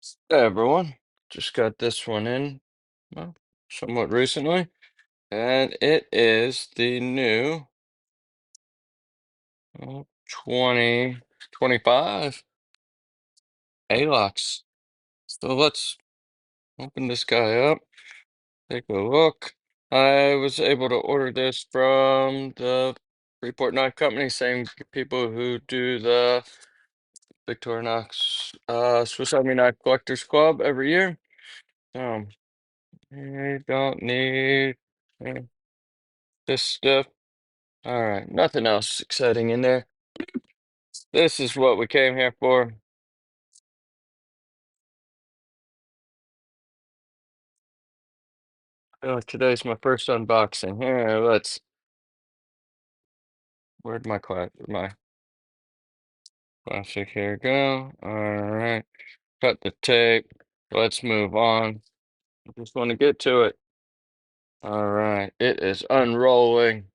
Hey everyone, just got this one in, well, somewhat recently, and it is the new 2025 alOX. So let's open this guy up, take a look. I was able to order this from the Freeport Knife Company, same people who do the Victorinox Swiss Army Knife Collectors Club every year. So, I don't need this stuff. All right, nothing else exciting in there. This is what we came here for. Oh, today's my first unboxing. Here, where'd my classic here go? All right, cut the tape. Let's move on. I just want to get to it. All right, it is unrolling.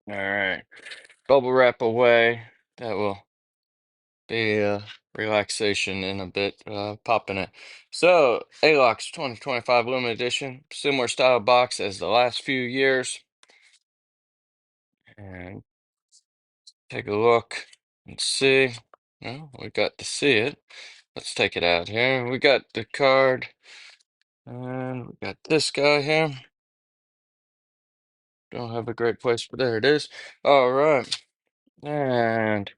All right, bubble wrap away. That will be relaxation in a bit, popping it. So, alOX 2025 Limited Edition, similar style box as the last few years. And take a look and see. Well, we got to see it. Let's take it out here. We got the card, and we got this guy here. Don't have a great place, but there it is. All right. And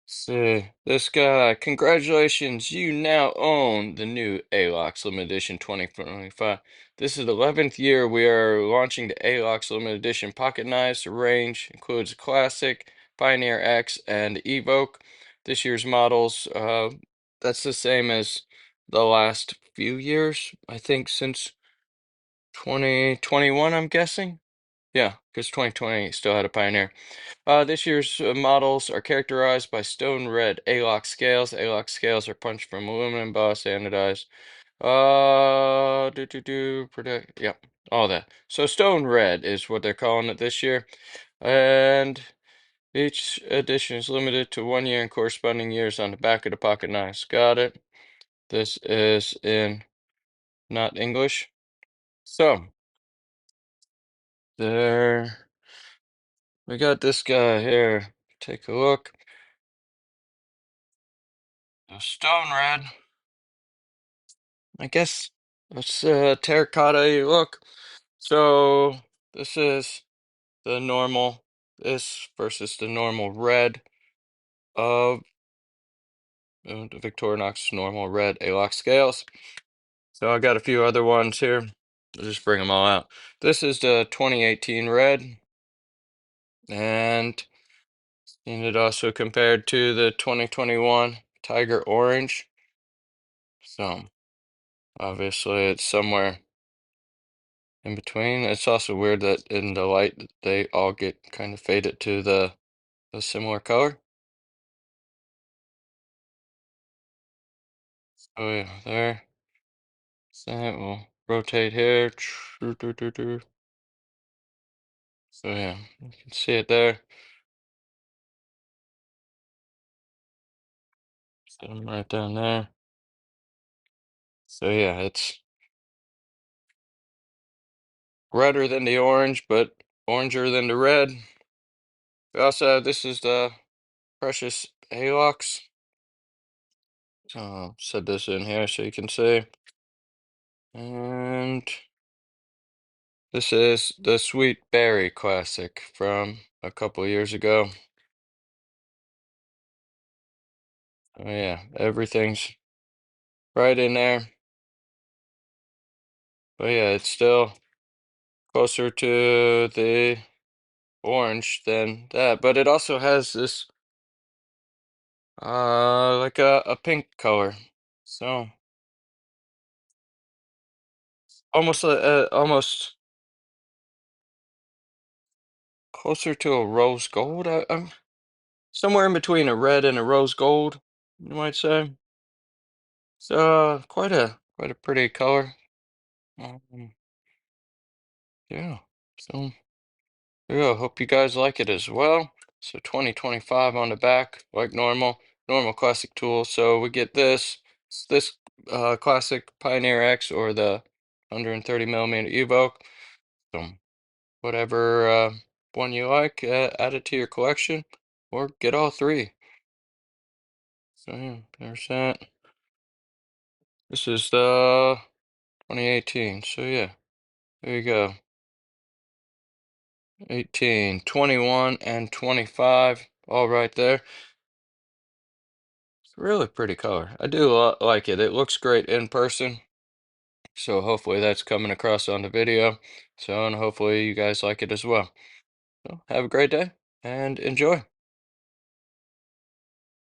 see, this guy, congratulations, you now own the new alOX Limited Edition 2025. This is the 11th year we are launching the alOX Limited Edition pocket knives. The range includes Classic, Pioneer X, and Evoke. This year's models, that's the same as the last few years, I think since 2021, I'm guessing. Yeah, because 2020 still had a Pioneer. This year's models are characterized by stone red alOX scales. alOX scales are punched from aluminum, embossed, anodized. Protect, yep, all that. So stone red is what they're calling it this year. And each edition is limited to 1 year and corresponding years on the back of the pocket knives. Got it. This is in not English. So, there, we got this guy here. Take a look. The stone red. I guess it's terracotta look. So this is the normal, this versus the normal red of the Victorinox normal red alOX scales. So I got a few other ones here. I'll just bring them all out. This is the 2018 red, and it also compared to the 2021 tiger orange. So obviously it's somewhere in between. It's also weird that in the light they all get kind of faded to the similar color. Oh yeah, there. So we'll rotate here. So yeah, you can see it there. Set them right down there. So yeah, it's redder than the orange, but oranger than the red. We also have, this is the precious alOX. Set this in here so you can see. And this is the Sweet Berry Classic from a couple years ago. Oh yeah, everything's right in there. But yeah, it's still closer to the orange than that. But it also has this like a pink color. So almost closer to a rose gold. I'm somewhere in between a red and a rose gold, you might say. So quite a pretty color. Um, yeah. So yeah, hope you guys like it as well. So 2025 on the back, like normal classic tool. So we get this classic Pioneer X or the 130 millimeter Evoke. So whatever one you like, add it to your collection or get all three. So yeah, there's that. This is the 2018. So yeah, there you go. 18, 21, and 25, all right there. It's a really pretty color. I do like it. It looks great in person. So hopefully that's coming across on the video. So, and hopefully you guys like it as well. So have a great day and enjoy.